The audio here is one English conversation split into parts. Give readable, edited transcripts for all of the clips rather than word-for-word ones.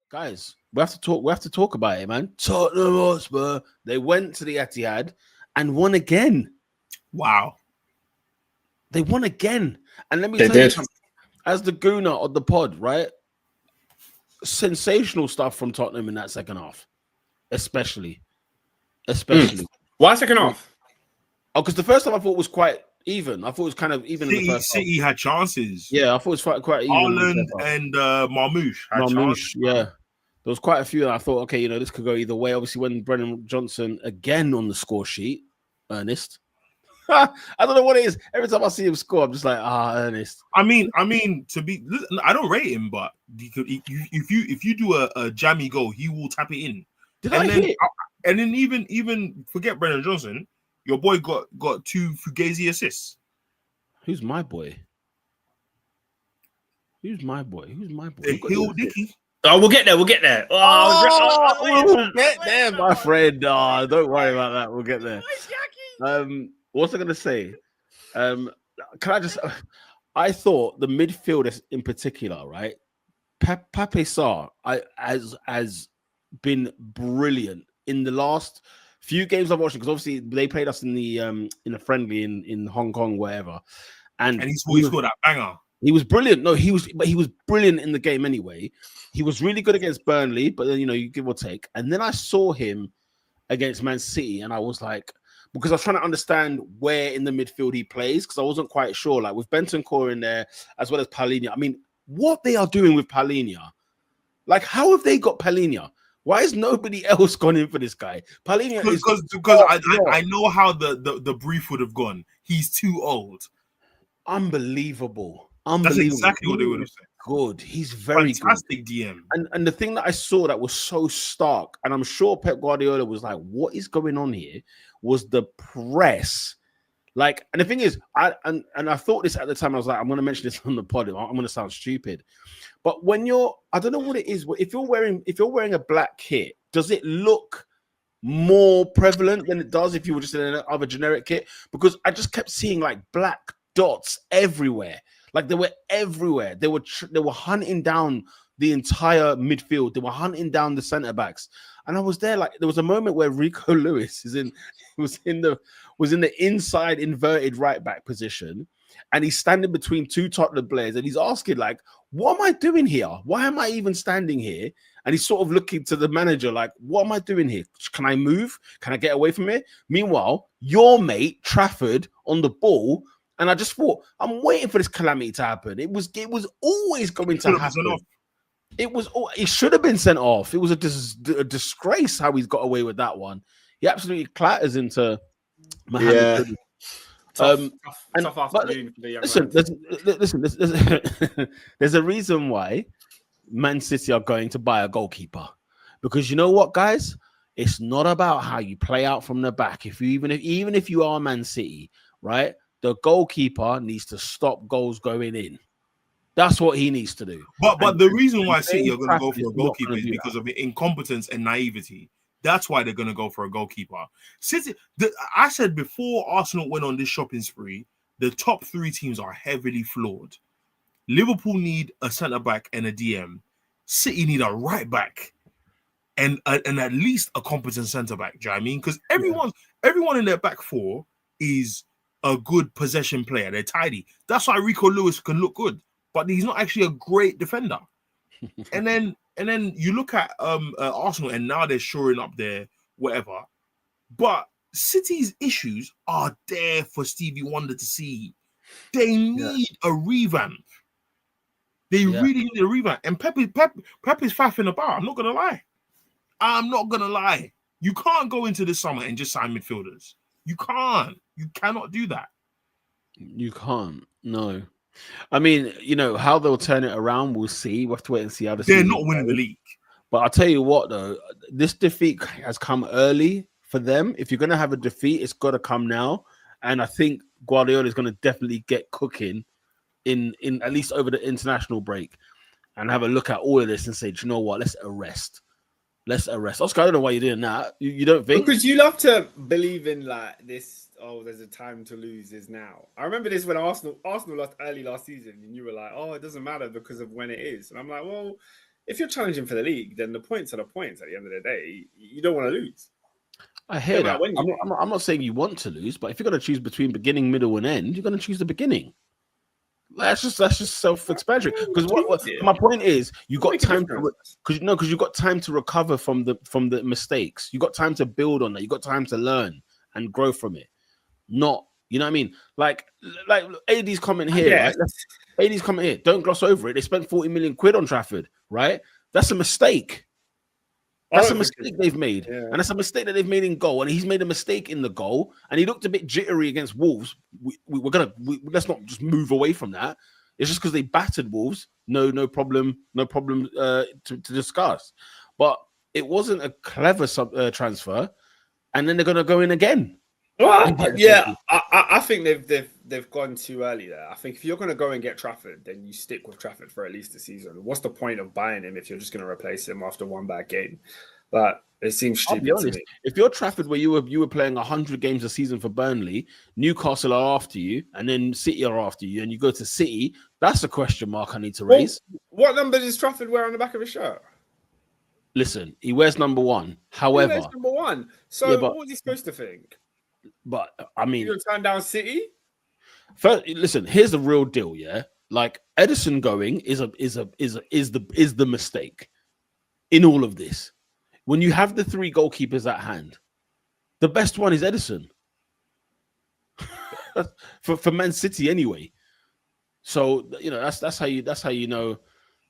guys, we have to talk. We have to talk about it, man. Tottenham Hotspur. They went to the Etihad and won again. Wow. They won again. And let me They tell you did. something. As the gooner of the pod, right? Sensational stuff from Tottenham in that second half, especially. Why second half? Oh, because the first half I thought was quite even. I thought it was kind of even in the first half. City had chances. Yeah, I thought it was quite even. Haaland and Marmoush had chances. Yeah. There was quite a few that I thought, okay, this could go either way. Obviously, when Brennan Johnson again on the score sheet, Ernest. I don't know what it is. Every time I see him score, I'm just like, Ernest. I mean, I don't rate him, but if you do a jammy goal, he will tap it in. And then even forget Brennan Johnson, your boy got 2 Fugazi assists. Who's my boy? The Hill Dicky. Oh, we'll get there. We'll get there. We'll get there, my friend. Don't worry about that. We'll get there. What's I going to say? Can I just... I thought the midfielders in particular, right? Pape Sarr has been brilliant in the last few games I've watched, because obviously they played us in the friendly in Hong Kong, wherever, and he scored that banger. He was brilliant. No, he was brilliant in the game anyway. He was really good against Burnley, but then you give or take. And then I saw him against Man City, and I was like, because I was trying to understand where in the midfield he plays, because I wasn't quite sure. Like with Bentancur in there, as well as Palhinha. I mean, what they are doing with Palhinha? Like, how have they got Palhinha? Why has nobody else gone in for this guy? Palhinha because I know how the brief would have gone. He's too old. Unbelievable. That's exactly what they would have said. Good. He's very fantastic good. DM. And the thing that I saw that was so stark, and I'm sure Pep Guardiola was like, what is going on here? Was the press. Like, and the thing is, I thought this at the time, I was like, I'm going to mention this on the pod. I'm going to sound stupid. But when I don't know what it is. If you're wearing a black kit, does it look more prevalent than it does if you were just in another generic kit? Because I just kept seeing like black dots everywhere. Like they were everywhere. They were hunting down the entire midfield. They were hunting down the centre backs. And I was there. Like there was a moment where Rico Lewis was in the inside inverted right back position, and he's standing between 2 Tottenham players, and he's asking like, "What am I doing here? Why am I even standing here?" And he's sort of looking to the manager like, "What am I doing here? Can I move? Can I get away from it?" Meanwhile, your mate Trafford on the ball. And I just thought, I'm waiting for this calamity to happen. It was always going to happen. It should have been sent off. It was a disgrace how he's got away with that one. He absolutely clatters into Mohamed. Tough afternoon for the young listen, there's a reason why Man City are going to buy a goalkeeper. Because you know what, guys? It's not about how you play out from the back. Even if you are Man City, right? The goalkeeper needs to stop goals going in. That's what he needs to do. But the reason why City are going to go for a goalkeeper is because of incompetence and naivety. That's why they're going to go for a goalkeeper. City, I said before Arsenal went on this shopping spree, the top 3 teams are heavily flawed. Liverpool need a centre-back and a DM. City need a right-back and at least a competent centre-back. Do you know what I mean? Because everyone in their back 4 is a good possession player. They're tidy. That's why Rico Lewis can look good, but he's not actually a great defender. and then you look at Arsenal, and now they're shoring up their whatever. But City's issues are there for Stevie Wonder to see. They need a revamp. They really need a revamp. And Pep is faffing about. I'm not gonna lie. You can't go into this summer and just sign midfielders. You can't. You cannot do that. You can't. No. I mean, how they'll turn it around, we'll see. We'll have to wait and see how they're not winning the league. But I'll tell you what, though, this defeat has come early for them. If you're going to have a defeat, it's got to come now. And I think Guardiola is going to definitely get cooking in at least over the international break and have a look at all of this and say, do you know what? Let's arrest. Oscar, I don't know why you're doing that. You don't think? Because you love to believe in like this. Oh, there's a time to lose is now. I remember this when Arsenal lost early last season, and you were like, "Oh, it doesn't matter because of when it is." And I'm like, "Well, if you're challenging for the league, then the points are the points. At the end of the day, you don't want to lose. I hear that. I'm not saying you want to lose, but if you're going to choose between beginning, middle, and end, you're going to choose the beginning. That's just self-explanatory. Because my point is, you got time to because you got time to recover from the mistakes. You got time to build on that. You got time to learn and grow from it. Not, you know what I mean? Like AD's comment here, right? AD's comment here. Don't gloss over it. They spent 40 million quid on Trafford, right? That's a mistake. That's a mistake they've made. Yeah. And that's a mistake that they've made in goal. And he's made a mistake in the goal. And he looked a bit jittery against Wolves. Let's not just move away from that. It's just because they battered Wolves. No problem to discuss. But it wasn't a clever transfer. And then they're going to go in again. Well, yeah, I think they've gone too early there. I think if you're going to go and get Trafford, then you stick with Trafford for at least a season. What's the point of buying him if you're just going to replace him after one bad game? But it seems stupid to me. If you're Trafford, where you were playing 100 games a season for Burnley, Newcastle are after you, and then City are after you, and you go to City, that's a question mark I need to raise. What number does Trafford wear on the back of his shirt? Listen, he wears number 1. However, he wears number 1. So what was he supposed to think? But I mean, you're turn down City. First, listen. Here's the real deal. Yeah, like Edison going is the mistake in all of this. When you have the 3 goalkeepers at hand, the best one is Edison for Man City anyway. So you know that's how you know.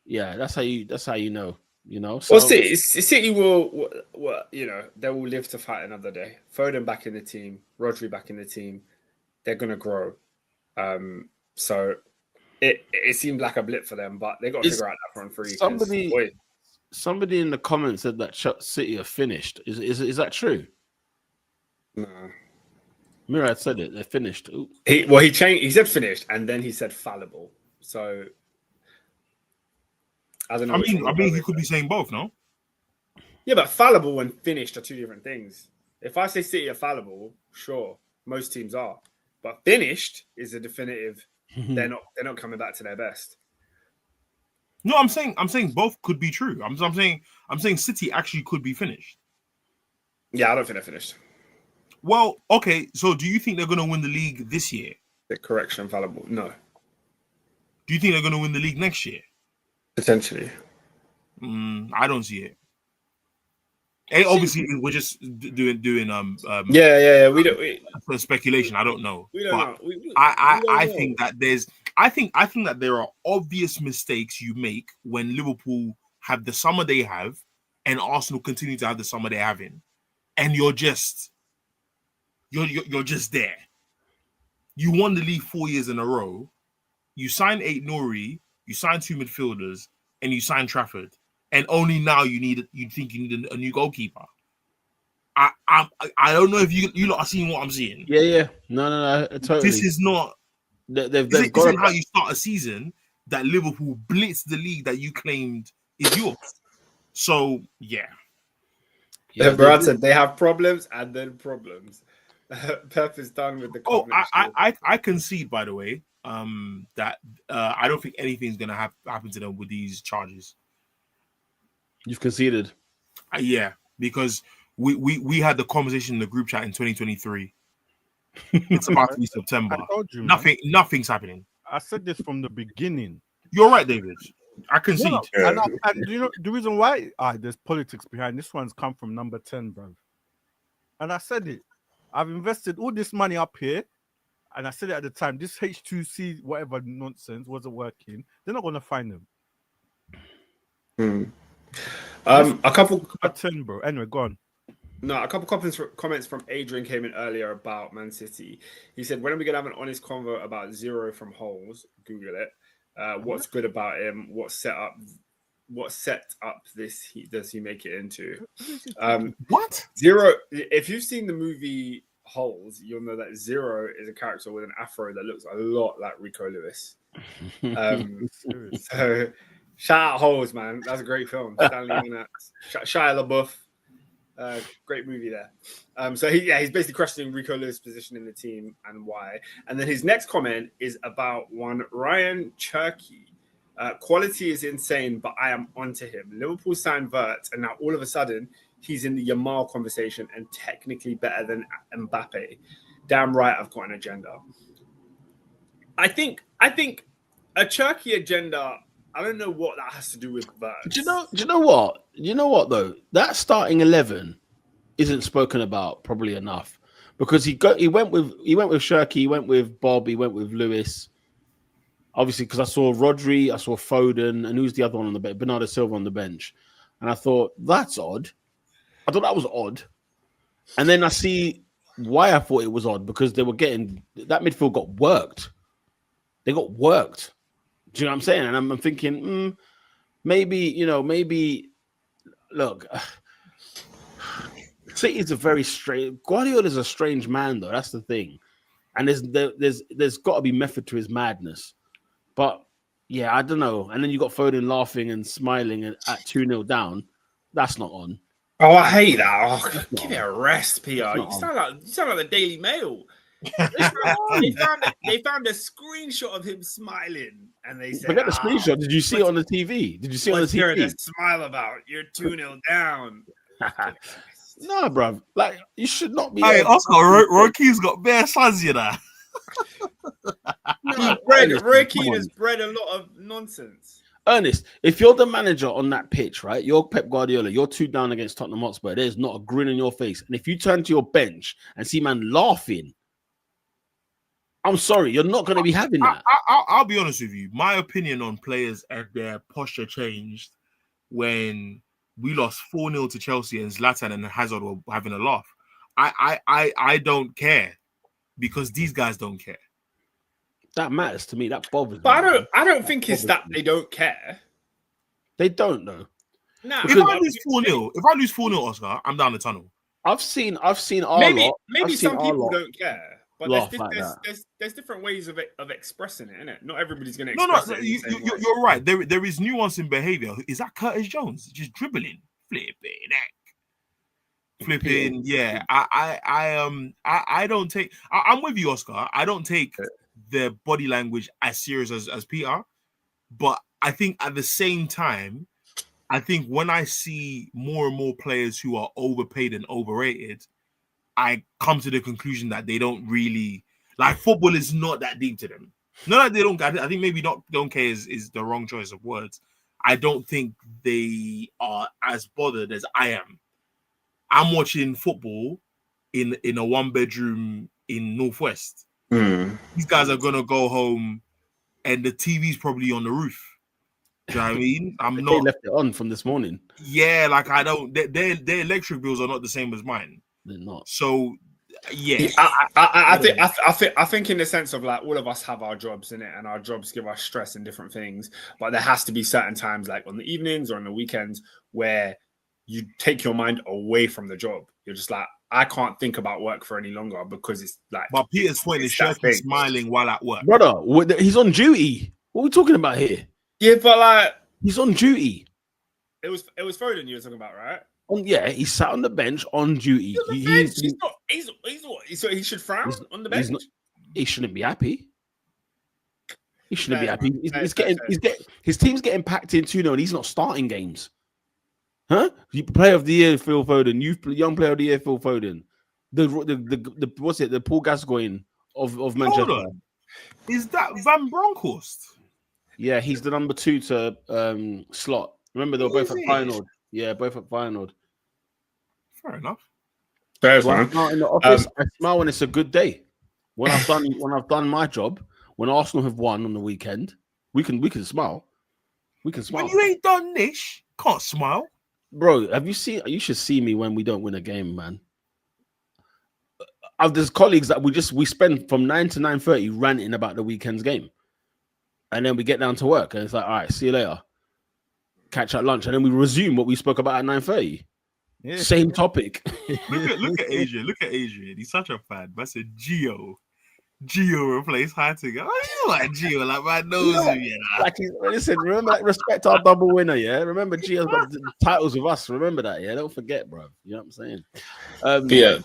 Yeah, that's how you know. You know, so, well, City will, you know, they will live to fight another day. Foden back in the team, Rodri back in the team. They're gonna grow. So it seemed like a blip for them, but they got to figure out that front three. Somebody in the comments said that City are finished. Is that true? No. Murad said it. They're finished. Ooh. He changed. He said finished, and then he said fallible. So. I don't know. I mean, he could be saying both, no? Yeah, but fallible and finished are 2 different things. If I say City are fallible, sure, most teams are, but finished is a definitive. They're not coming back to their best. No, I'm saying both could be true. I'm saying City actually could be finished. Yeah, I don't think they're finished. Well, okay. So, do you think they're going to win the league this year? The correction fallible. No. Do you think they're going to win the league next year? Potentially. I don't see it. Obviously, we're just doing yeah. We don't speculation. I don't know. We don't know. I think that there are obvious mistakes you make when Liverpool have the summer they have, and Arsenal continue to have the summer they're having, and you're just there. You won the league 4 years in a row. You signed Aït-Nouri. You signed 2 midfielders, and you signed Trafford, and only now you think you need a new goalkeeper. I don't know if you lot are seeing what I'm seeing. Yeah. No, totally. This is not. They've this isn't how you start a season that Liverpool blitz the league that you claimed is yours. So yeah. Brad said they have problems and then problems. Pep is done with the. I concede, by the way. That I don't think anything's gonna happen to them with these charges. You've conceded, yeah, because we had the conversation in the group chat in 2023. It's about to be September. I told you, nothing's happening. I said this from the beginning. You're right, David. I concede. Yeah. And you know the reason why? There's politics behind this. One's come from number 10, bro. And I said it. I've invested all this money up here. And I said it at the time, this H2C, whatever nonsense, wasn't working. They're not going to find them. A couple... 10, bro. Anyway, go on. No, a couple comments from Adrian came in earlier about Man City. He said, when are we going to have an honest convo about Zero from Holes? Google it. What's good about him? What set up this does he make it into? What? Zero, if you've seen the movie Holes, you'll know that Zero is a character with an afro that looks a lot like Rico Lewis. So shout out Holes, man. That's a great film. Shia LaBeouf. Great movie there. So he's basically questioning Rico Lewis' position in the team and why. And then his next comment is about one Ryan Cherky. Quality is insane, but I am onto him. Liverpool signed Vert, and now all of a sudden he's in the Yamal conversation and technically better than Mbappe. Damn right, I've got an agenda. I think a Turkey agenda. I don't know what that has to do with Vert. Do you know what? You know what though? That starting 11 isn't spoken about probably enough because he went with Shirky, he went with Bob, he went with Lewis. Obviously, because I saw Rodri, I saw Foden, and who's the other one on the bench? Bernardo Silva on the bench. And I thought, that's odd. I thought that was odd. And then I see why I thought it was odd, because they were getting... That midfield got worked. They got worked. Do you know what I'm saying? And I'm thinking, maybe... Look, City's a very strange... Guardiola's a strange man, though. That's the thing. And there's got to be method to his madness. But yeah, I don't know. And then you got Foden laughing and smiling at 2-0 down. That's not on. Oh, I hate that. Oh, give it a rest, PR. You sound like the Daily Mail. They found a screenshot of him smiling, and they said, "Forget the screenshot. Did you see it on the TV? Did you see it on the TV? What's there to smile about? You're 2-0 down." No, bro. Like, you should not be. Hey, Oscar, Roky's got bare sons, you know. Roy Keane has bred a lot of nonsense. Ernest, if you're the manager on that pitch, right? You're Pep Guardiola. You're 2 down against Tottenham Hotspur. There's not a grin on your face. And if you turn to your bench and see man laughing, I'm sorry, you're not going to be having that. I'll be honest with you. My opinion on players and their posture changed when we lost 4-0 to Chelsea and Zlatan and Hazard were having a laugh. I don't care because these guys don't care. That matters to me. That bothers me. But I don't think it's that they don't care. They don't know. Nah, if I lose 4-0, Oscar, I'm down the tunnel. I've seen maybe some people don't care. But there's different ways of expressing it, innit? Not everybody's going to express it. You're right. There is nuance in behavior. Is that Curtis Jones just dribbling, flipping? Yeah. I don't take. I'm with you, Oscar. I don't take their body language as serious as Peter, but I think at the same time, I think when I see more and more players who are overpaid and overrated, I come to the conclusion that they don't really like football is not that deep to them. Not that they don't get it. I think maybe don't care is the wrong choice of words. I don't think they are as bothered as I am. I'm watching football in a 1-bedroom in Northwest. These guys are gonna go home and the TV's probably on the roof. Do you know what I mean? They left it on from this morning. Yeah, like I don't. Their electric bills are not the same as mine. They're not. So, yeah. I think in the sense of like all of us have our jobs in it, and our jobs give us stress and different things. But there has to be certain times, like on the evenings or on the weekends, where you take your mind away from the job. You're just like, I can't think about work for any longer because it's like. But Peter's point is Shirky smiling while at work. Brother, he's on duty. What are we talking about here? Yeah, but like he's on duty. It was Foden you were talking about, right? Yeah, he sat on the bench on duty. He's so he should frown on the bench. He shouldn't be happy. He shouldn't be happy. He's getting his team's getting packed in 2-0 and he's not starting games. Huh? Player of the year, Phil Foden. Young player of the year, Phil Foden. The what's it? The Paul Gascoigne of Manchester. Hold on. Is that Van Bronckhorst? Yeah, he's the number 2 to Slot. Remember, they were both at Feyenoord. Yeah, both at Feyenoord. Fair enough. Fair enough. In the office, I smile when it's a good day. When I've done my job, when Arsenal have won on the weekend, we can smile. We can smile. When you ain't done this, can't smile. Bro, have you seen? You should see me when we don't win a game, man. There's colleagues that we spend from 9 to 9:30 ranting about the weekend's game. And then we get down to work and it's like, all right, see you later. Catch at lunch. And then we resume what we spoke about at 9:30. Yeah. Same topic. Look at Adrian. Look at Adrian. He's such a fan. That's a Gio replace Heitinga. Oh, you like Gio? Like my nose. Like listen, remember that respect our double winner, yeah? Remember Gio's got the titles with us. Remember that, yeah? Don't forget, bro. You know what I'm saying? Peter,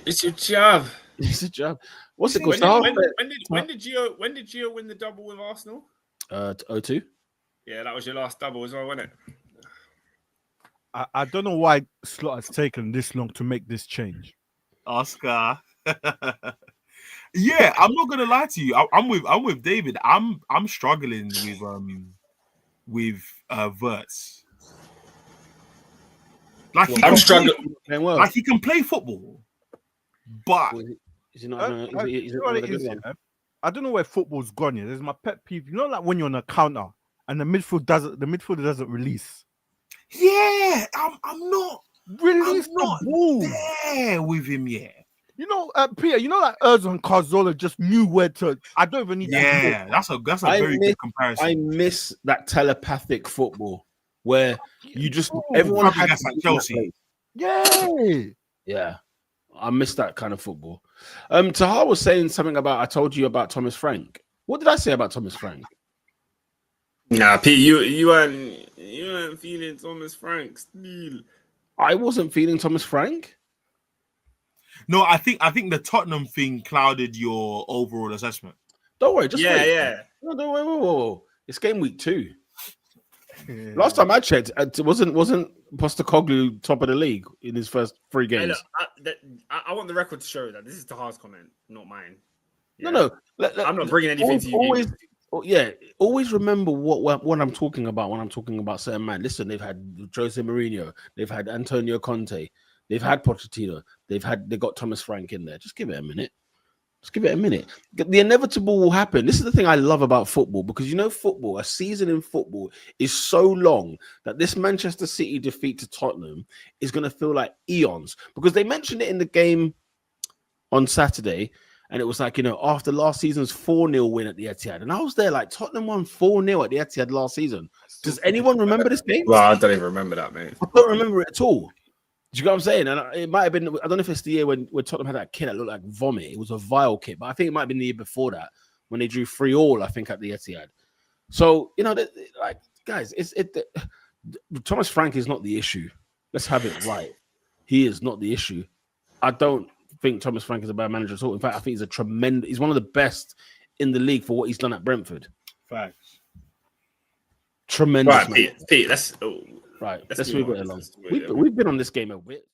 it's your job. It's a job. What's it called? When did Gio win the double with Arsenal? 02. Yeah, that was your last double as well, wasn't it? I don't know why Slot has taken this long to make this change. Oscar. Yeah, I'm not gonna lie to you. I'm with David. I'm struggling with Verts. Like I'm struggling. Like he can play football, but is he not? Is it a good one? I don't know where football's gone yet. There's my pet peeve. You know, like when you're on a counter and the midfielder doesn't release. Yeah, I'm not the ball there with him yet. You know, Peter. You know, like Ozil and Cazorla just knew where to. I don't even need. Yeah, that's a very good comparison. I miss that telepathic football where you just everyone had like Chelsea. Yeah. I miss that kind of football. Tahar was saying something about I told you about Thomas Frank. What did I say about Thomas Frank? Nah, Pete, you weren't feeling Thomas Frank still. I wasn't feeling Thomas Frank. No, I think the Tottenham thing clouded your overall assessment. Don't worry, just wait. Yeah. No, don't worry. Whoa. It's game week 2. Last time I checked, it wasn't Postecoglou top of the league in his first 3 games. Hey, look, I want the record to show that this is Tahar's comment, not mine. Yeah. No. I'm not bringing anything to you. Always remember what I'm talking about when I'm talking about certain man. Listen, they've had Jose Mourinho, they've had Antonio Conte, they've had Pochettino, they got Thomas Frank in there. Just give it a minute. The inevitable will happen. This is the thing I love about football, because you know, a season in football is so long that this Manchester City defeat to Tottenham is going to feel like eons, because they mentioned it in the game on Saturday, and it was like, you know, after last season's 4-0 win at the Etihad, and I was there like, Tottenham won 4-0 at the Etihad last season. Does anyone remember this game? Well, I don't even remember that, mate. I don't remember it at all. Do you know what I'm saying? And it might have been, I don't know if it's the year when Tottenham had that kid that looked like vomit. It was a vile kid, but I think it might have been the year before that when they drew 3-3, I think, at the Etihad. So, you know, like, guys, Thomas Frank is not the issue. Let's have it right. He is not the issue. I don't think Thomas Frank is a bad manager at all. In fact, I think he's one of the best in the league for what he's done at Brentford. Facts. Tremendous. Right, Pete, let's move it along. We've been on this game a bit.